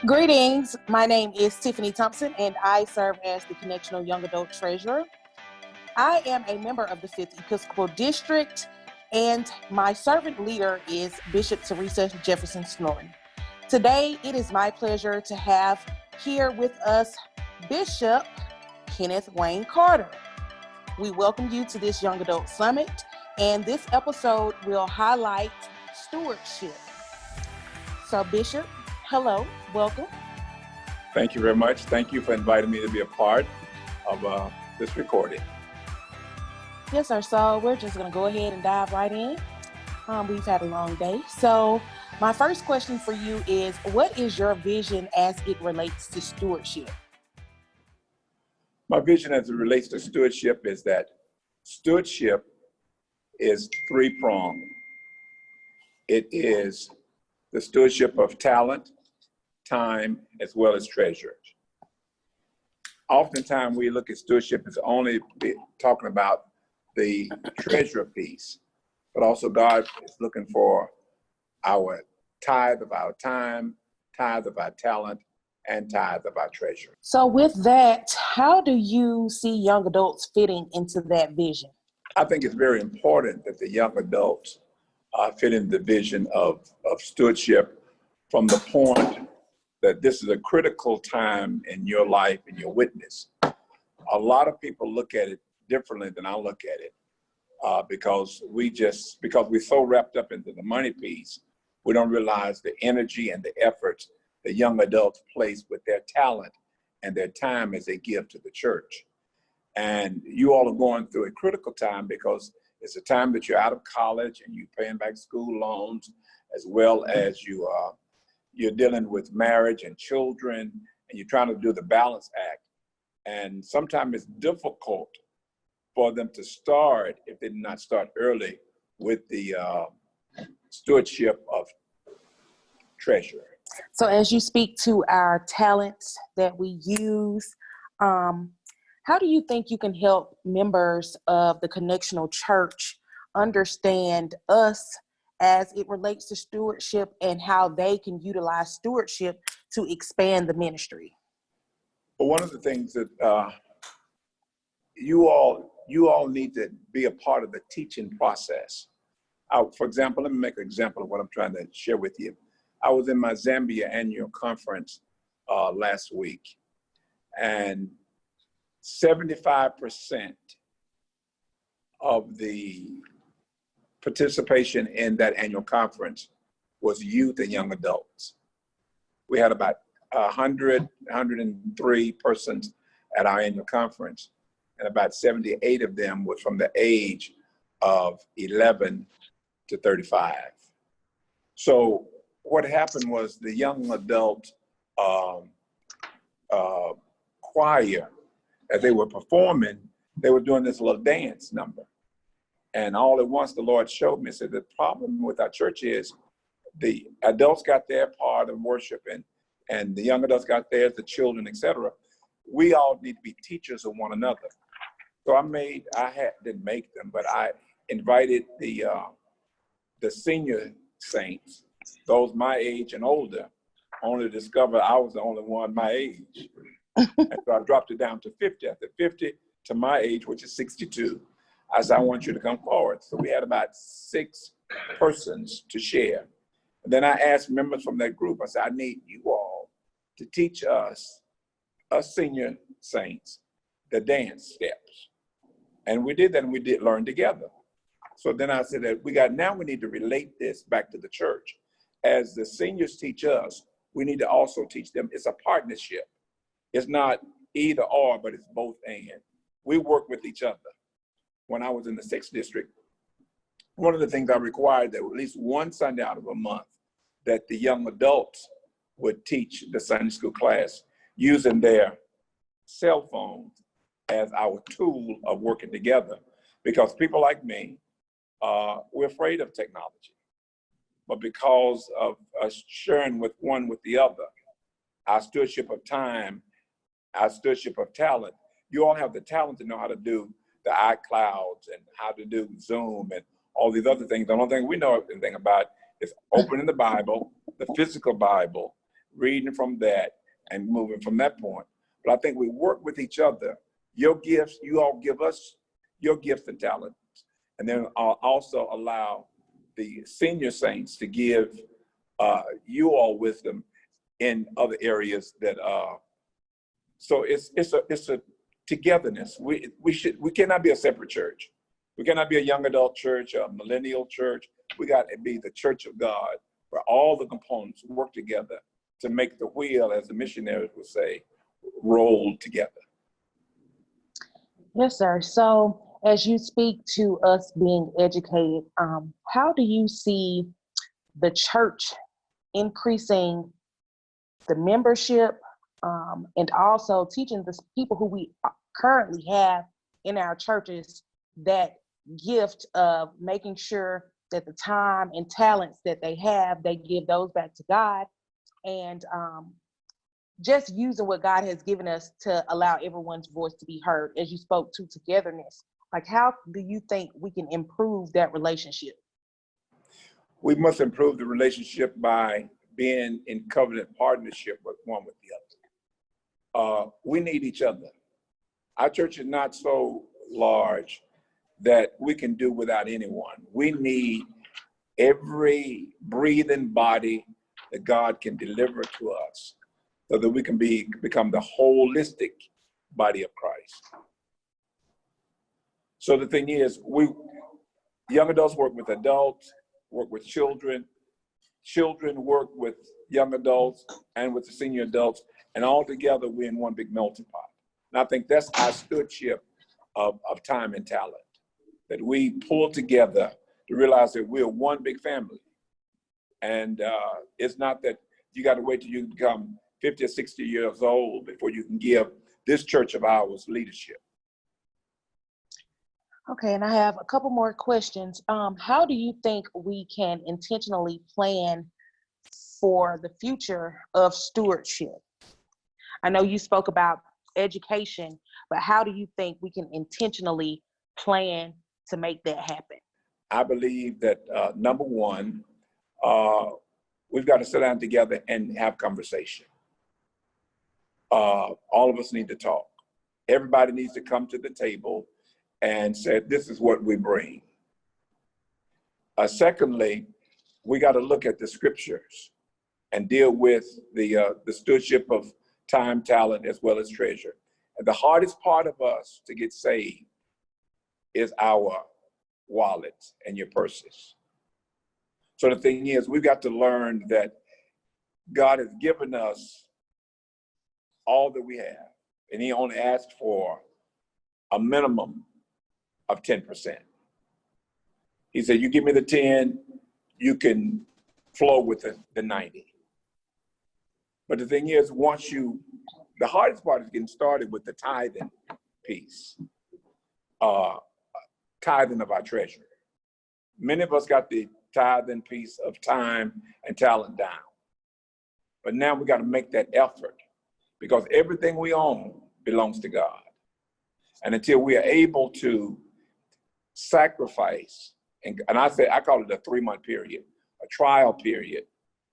Greetings. My name is Tiffanie Thompson, and I serve as the Connectional Young Adult Treasurer. I am a member of the 5th Episcopal District, and my servant leader is Bishop Teresa Jefferson Snoring. Today, it is my pleasure to have here with us Bishop Kenneth Wayne Carter. We welcome you to this Young Adult Summit, and this episode will highlight stewardship. So, Bishop, hello, welcome. Thank you very much. Thank you for inviting me to be a part of this recording. Yes, sir. So we're just going to go ahead and dive right in. We've had a long day. So my first question for you is, what is your vision as it relates to stewardship? My vision as it relates to stewardship is that stewardship is three-pronged. It is the stewardship of talent, time, as well as treasure. Oftentimes we look at stewardship as only talking about the treasure piece, but also God is looking for our tithe of our time, tithe of our talent, and tithe of our treasure. So with that, how do you see young adults fitting into that vision? I think it's very important that the young adults fit in the vision of stewardship from the point that this is a critical time in your life and your witness. A lot of people look at it differently than I look at it because we're so wrapped up into the money piece, we don't realize the energy and the efforts that young adults place with their talent and their time as they give to the church. And you all are going through a critical time because it's a time that you're out of college and you're paying back school loans, as well as you're dealing with marriage and children, and you're trying to do the balance act. And sometimes it's difficult for them to start, if they did not start early, with the stewardship of treasure. So as you speak to our talents that we use, how do you think you can help members of the Connectional Church understand us as it relates to stewardship and how they can utilize stewardship to expand the ministry? Well, one of the things that you all need to be a part of the teaching process. For example, let me make an example of what I'm trying to share with you. I was in my Zambia annual conference last week, and 75% of the participation in that annual conference was youth and young adults. We had about 103 persons at our annual conference, and about 78 of them were from the age of 11 to 35. So what happened was the young adult choir, as they were performing, they were doing this little dance number. And all at once the Lord showed me, said the problem with our church is the adults got their part of worship and the young adults got theirs, the children, etc. We all need to be teachers of one another. So didn't make them, but I invited the senior saints, those my age and older, only to discover I was the only one my age. And so I dropped it down to 50. After 50 to my age, which is 62, I said, I want you to come forward. So we had about 6 persons to share. And then I asked members from that group, I said, I need you all to teach us senior saints, the dance steps. And we did that, and we did learn together. So then I said that now we need to relate this back to the church. As the seniors teach us, we need to also teach them. It's a partnership. It's not either or, but it's both and. We work with each other. When I was in the 6th district, one of the things I required that at least one Sunday out of a month that the young adults would teach the Sunday school class using their cell phones as our tool of working together. Because people like me, we're afraid of technology. But because of us sharing with one with the other, our stewardship of time, our stewardship of talent, you all have the talent to know how to do the iClouds and how to do Zoom and all these other things. The only thing we know anything about is opening the Bible, the physical Bible, reading from that and moving from that point. But I think we work with each other. Your gifts, you all give us your gifts and talents. And then I'll also allow the senior saints to give you all wisdom in other areas that so it's a togetherness. We cannot be a separate church. We cannot be a young adult church, a millennial church. We got to be the church of God, where all the components work together to make the wheel, as the missionaries would say, roll together. Yes, sir. So as you speak to us being educated, how do you see the church increasing the membership and also teaching the people who we currently have in our churches that gift of making sure that the time and talents that they have, they give those back to God, and just using what God has given us to allow everyone's voice to be heard, as you spoke to togetherness. Like, how do you think we can improve that relationship? We must improve the relationship by being in covenant partnership with one with the other. We need each other. Our church is not so large that we can do without anyone. We need every breathing body that God can deliver to us so that we can become the holistic body of Christ. So the thing is, young adults work with adults, work with children, children work with young adults and with the senior adults, and all together we're in one big melting pot. And I think that's our stewardship of time and talent, that we pull together to realize that we're one big family. And it's not that you got to wait till you become 50 or 60 years old before you can give this church of ours leadership. Okay, and I have a couple more questions. How do you think we can intentionally plan for the future of stewardship? I know you spoke about education, but how do you think we can intentionally plan to make that happen? I believe that number one, we've got to sit down together and have conversation. All of us need to talk. Everybody needs to come to the table and say, this is what we bring. Secondly, we got to look at the scriptures and deal with the stewardship of time, talent, as well as treasure. And the hardest part of us to get saved is our wallets and your purses. So the thing is, we've got to learn that God has given us all that we have, and he only asked for a minimum of 10%. He said, you give me the 10, you can flow with the 90. But the thing is, the hardest part is getting started with the tithing piece, tithing of our treasure. Many of us got the tithing piece of time and talent down. But now we got to make that effort, because everything we own belongs to God. And until we are able to sacrifice, and I call it a 3-month period, a trial period.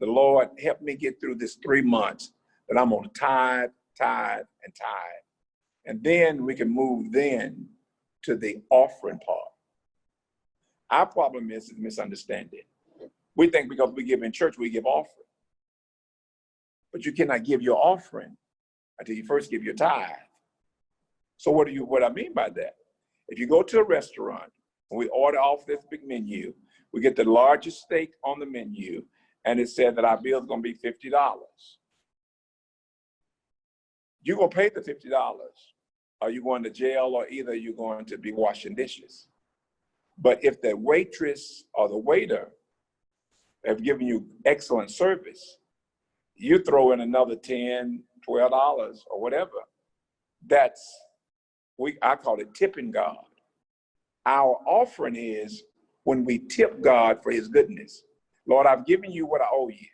The Lord helped me get through this 3 months that I'm going to tithe, and tithe. And then we can move then to the offering part. Our problem is misunderstanding. We think because we give in church, we give offering. But you cannot give your offering until you first give your tithe. So what I mean by that? If you go to a restaurant and we order off this big menu, we get the largest steak on the menu, and it said that our bill is going to be $50. You're going to pay the $50. Are you going to jail, or either you're going to be washing dishes? But if the waitress or the waiter have given you excellent service, you throw in another $10, $12 or whatever. I call it tipping God. Our offering is when we tip God for his goodness. Lord, I've given you what I owe you,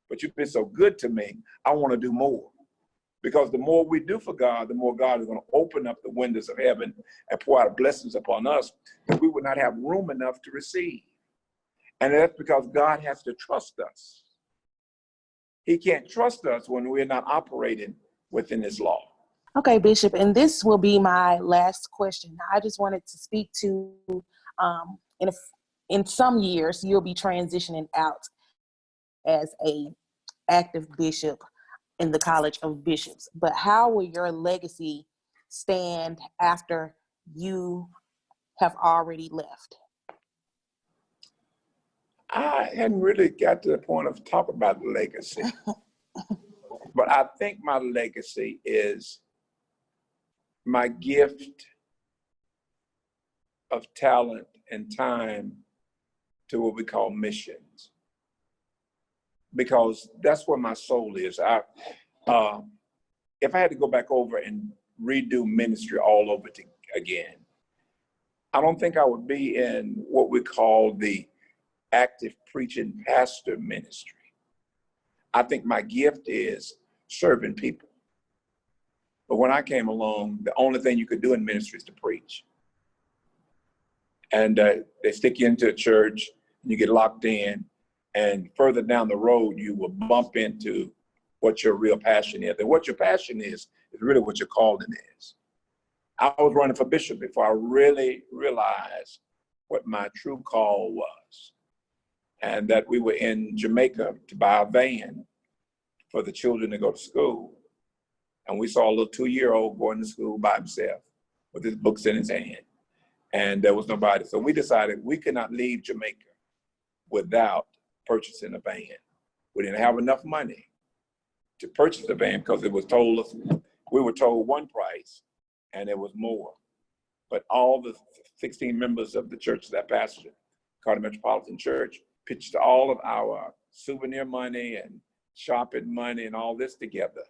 but you've been so good to me, I want to do more. Because the more we do for God, the more God is going to open up the windows of heaven and pour out blessings upon us that we would not have room enough to receive. And that's because God has to trust us. he can't trust us when we're not operating within his law. Okay, Bishop, and this will be my last question. I just wanted to speak to, in some years, you'll be transitioning out as a active bishop in the College of Bishops. But how will your legacy stand after you have already left? I hadn't really got to the point of talk about legacy. But I think my legacy is my gift of talent and time to what we call missions, because that's where my soul is. If I had to go back over and redo ministry all over again, I don't think I would be in what we call the active preaching pastor ministry. I think my gift is serving people. But when I came along, the only thing you could do in ministry is to preach. And they stick you into a church, and you get locked in, and further down the road, you will bump into what your real passion is. And what your passion is really what your calling is. I was running for bishop before I really realized what my true call was. And that we were in Jamaica to buy a van for the children to go to school. And we saw a little 2-year-old going to school by himself with his books in his hand. And there was nobody. So we decided we could not leave Jamaica without purchasing a van. We didn't have enough money to purchase the van because it was told us, we were told one price and it was more. But all the 16 members of the church that pastored Carter Metropolitan Church pitched all of our souvenir money and shopping money and all this together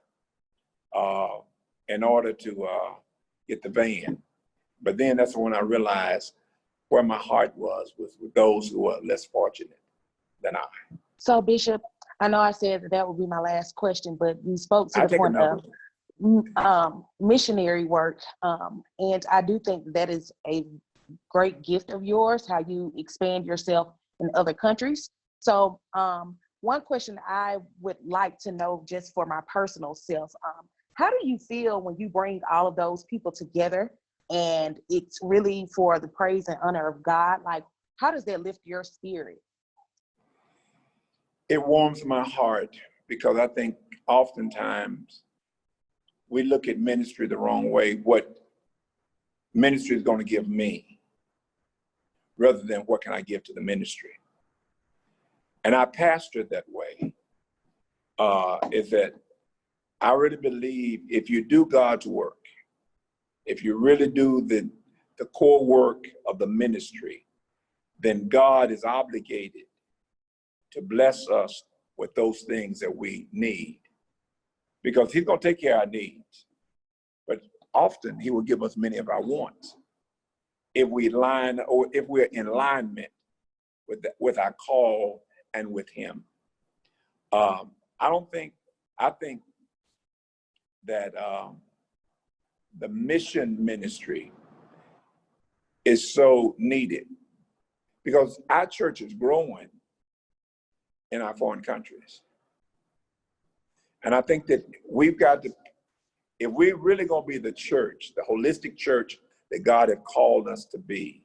in order to get the van. But then that's when I realized where my heart was with those who were less fortunate than I. So, Bishop, I know I said that would be my last question, but you spoke to the point of missionary work. And I do think that is a great gift of yours, how you expand yourself in other countries. So one question I would like to know just for my personal self, how do you feel when you bring all of those people together and it's really for the praise and honor of God? Like, how does that lift your spirit? It warms my heart because I think oftentimes we look at ministry the wrong way. What ministry is going to give me rather than what can I give to the ministry. And I pastor that way, is that I really believe if you do God's work, if you really do the core work of the ministry, then God is obligated to bless us with those things that we need. Because he's going to take care of our needs. But often he will give us many of our wants if we're in alignment with our call and with him. I think that the mission ministry is so needed because our church is growing in our foreign countries. And I think that we've got to, if we're really going to be the church, the holistic church that God has called us to be,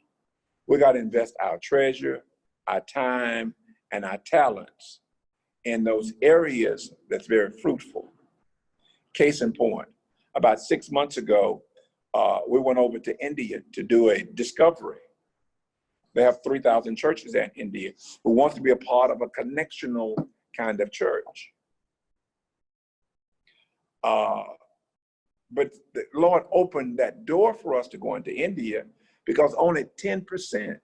we got to invest our treasure, our time, and our talents in those areas that's very fruitful. Case in point, about 6 months ago, we went over to India to do a discovery. They have 3,000 churches in India who wants to be a part of a connectional kind of church. But the Lord opened that door for us to go into India because only 10%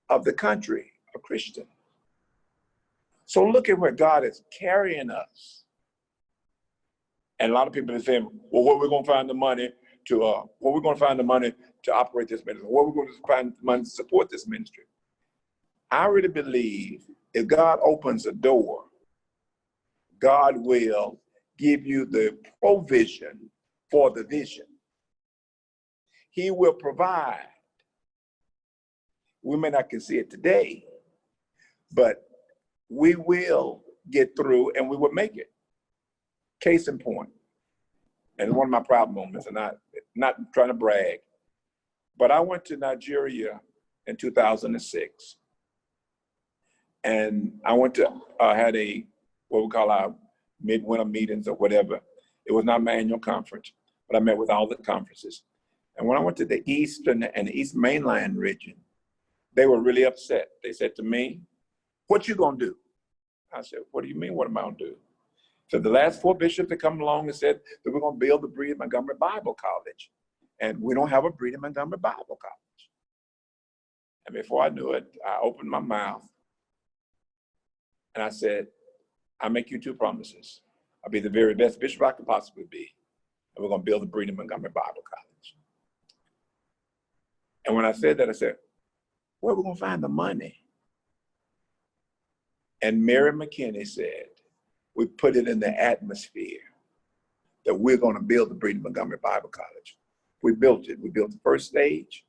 of the country are Christian. So look at where God is carrying us. And a lot of people are saying, well, where are we going to find the money to, operate this ministry? Where are we going to find the money to support this ministry? I really believe if God opens a door, God will give you the provision for the vision. He will provide. We may not can see it today, but we will get through and we would make it. Case in point, and one of my proud moments, and not trying to brag, but I went to Nigeria in 2006. And I went to, had what we call our midwinter meetings or whatever. It was not my annual conference, but I met with all the conferences. And when I went to the Eastern and the East Mainland region, they were really upset. They said to me, "What you gonna do?" I said, "What do you mean, what am I gonna do?" So the last 4 bishops that come along and said that we're gonna build the Breeden Montgomery Bible College. And we don't have a Breeden Montgomery Bible College. And before I knew it, I opened my mouth and I said, "I make you 2 promises. I'll be the very best bishop I could possibly be. And we're gonna build the Breeden Montgomery Bible College." And when I said that, I said, "Where are we gonna find the money?" And Mary McKinney said, "We put it in the atmosphere that we're gonna build the Breeden Montgomery Bible College." We built it. We built the first stage.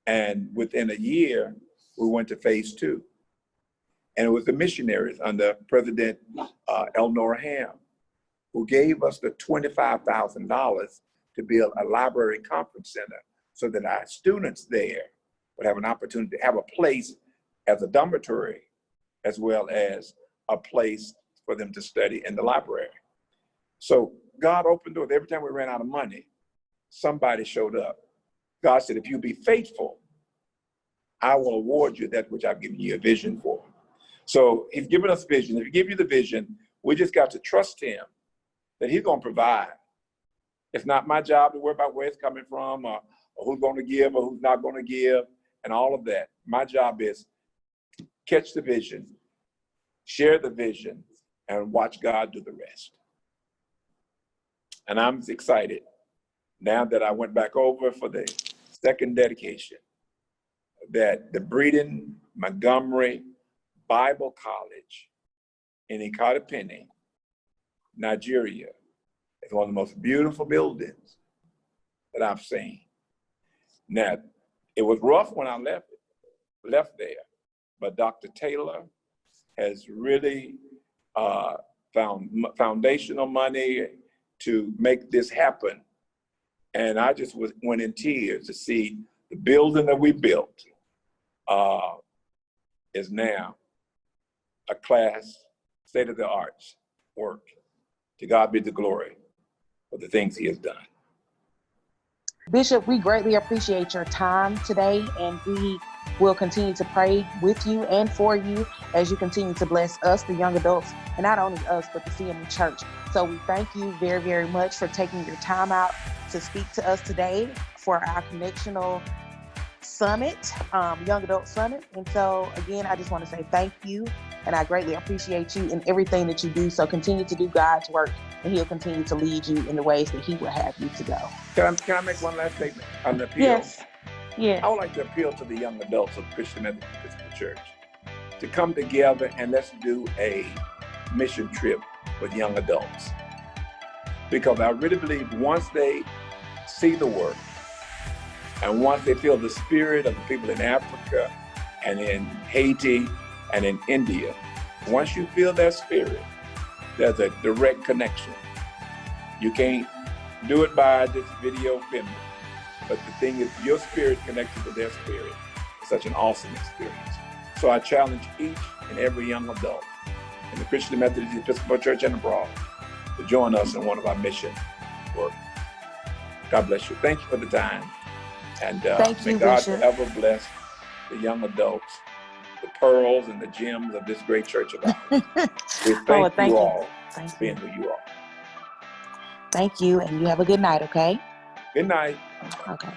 And within a year, we went to phase 2. And it was the missionaries under President Elnora Ham who gave us the $25,000 to build a library conference center so that our students there would have an opportunity to have a place as a dormitory as well as a place for them to study in the library. So God opened doors. Every time we ran out of money, somebody showed up. God said, "If you be faithful, I will award you that which I've given you a vision for." So he's given us vision. If he gives you the vision, we just got to trust him that he's going to provide. It's not my job to worry about where it's coming from or who's going to give or who's not going to give and all of that. My job is catch the vision, share the vision, and watch God do the rest. And I'm excited now that I went back over for the second dedication that the Breeden Montgomery Bible College in Ikotopeni, Nigeria, is one of the most beautiful buildings that I've seen. Now, it was rough when I left there, but Dr. Taylor has really found foundational money to make this happen. And I just went in tears to see the building that we built is now a class, state-of-the-art work. To God be the glory for the things he has done. Bishop, we greatly appreciate your time today, and we will continue to pray with you and for you as you continue to bless us, the young adults, and not only us, but the CME Church. So we thank you very, very much for taking your time out to speak to us today for our Connectional Summit, Young Adult Summit. And so again, I just want to say thank you, and I greatly appreciate you in everything that you do. So continue to do God's work, and he'll continue to lead you in the ways that he will have you to go. Can I make one last statement on the appeal? Yes. Yeah. I would like to appeal to the young adults of Christian Methodist Church to come together and let's do a mission trip with young adults. Because I really believe once they see the work and once they feel the spirit of the people in Africa and in Haiti and in India, once you feel their spirit, there's a direct connection. You can't do it by this video filming. But the thing is, your spirit connected to their spirit. It's such an awesome experience. So I challenge each and every young adult in the Christian Methodist Episcopal Church and abroad to join us in one of our mission work. God bless you. Thank you for the time. And may God forever bless the young adults, the pearls and the gems of this great church of ours. We thank you all for being who you are. Thank you, and you have a good night, okay? Good night. Okay.